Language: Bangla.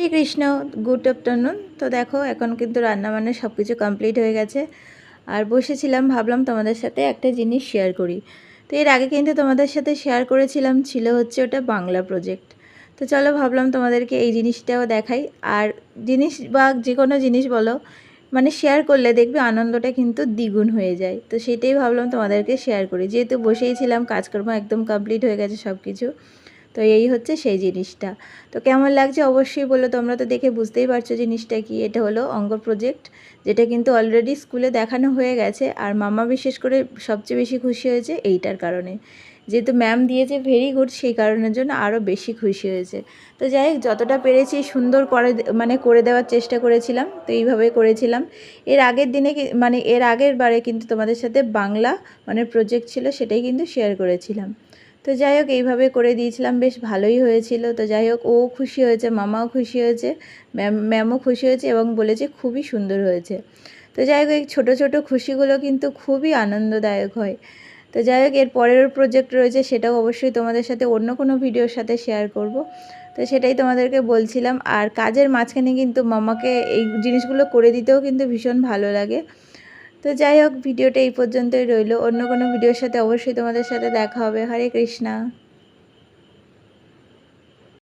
হরে কৃষ্ণ, গুড আফটারনুন। তো দেখো এখন কিন্তু রান্নাবান্না সব কিছু কমপ্লিট হয়ে গেছে, আর বসেছিলাম, ভাবলাম তোমাদের সাথে একটা জিনিস শেয়ার করি। তো এর আগে কিন্তু তোমাদের সাথে শেয়ার করেছিলাম, ছিল হচ্ছে ওটা বাংলা প্রজেক্ট। তো চলো ভাবলাম তোমাদেরকে এই জিনিসটাও দেখাই। আর জিনিস বা যে কোনো জিনিস বলো, মানে শেয়ার করলে দেখবে আনন্দটা কিন্তু দ্বিগুণ হয়ে যায়। তো সেটাই ভাবলাম তোমাদেরকে শেয়ার করি, যেহেতু বসেই ছিলাম, কাজকর্ম একদম কমপ্লিট হয়ে গেছে সব কিছু। তো এই হচ্ছে সেই জিনিসটা। তো কেমন লাগছে অবশ্যই বলো, তোমরা তো দেখে বুঝতেই পারছো জিনিসটা কি। এটা হলো অঙ্ক প্রজেক্ট, যেটা কিন্তু অলরেডি স্কুলে দেখানো হয়ে গেছে। আর মামা বিশেষ করে সবচেয়ে বেশি খুশি হয়েছে এইটার কারণে, যেহেতু ম্যাম দিয়েছে ভেরি গুড, সেই কারণের জন্য আরও বেশি খুশি হয়েছে। তো যাই হোক, যতটা পেরেছি সুন্দর করে মানে করে দেওয়ার চেষ্টা করেছিলাম। তো এইভাবে করেছিলাম। এর আগের দিনে মানে এর আগের বারে কিন্তু তোমাদের সাথে বাংলা মানে প্রজেক্ট ছিল, সেটাই কিন্তু শেয়ার করেছিলাম। তো যাই হোক, এইভাবে করে দিয়েছিলাম, বেশ ভালোই হয়েছিল। তো যাই হোক, ও খুশি হয়েছে, মামাও খুশি হয়েছে, ম্যামও খুশি হয়েছে এবং বলেছে খুবই সুন্দর হয়েছে। তো যাই হোক, এই ছোটো ছোটো খুশিগুলো কিন্তু খুবই আনন্দদায়ক হয়। তো যাই হোক, এর পরের প্রজেক্ট রয়েছে, সেটাও অবশ্যই তোমাদের সাথে অন্য কোনো ভিডিওর সাথে শেয়ার করব। তো সেটাই তোমাদেরকে বলছিলাম। আর কাজের মাঝখানে কিন্তু মামাকে এই জিনিসগুলো করে দিতেও কিন্তু ভীষণ ভালো লাগে। তো যাই হোক, ভিডিওটা এই পর্যন্তই রইলো। অন্য কোনো ভিডিওর সাথে অবশ্যই তোমাদের সাথে দেখা হবে। হরে কৃষ্ণা।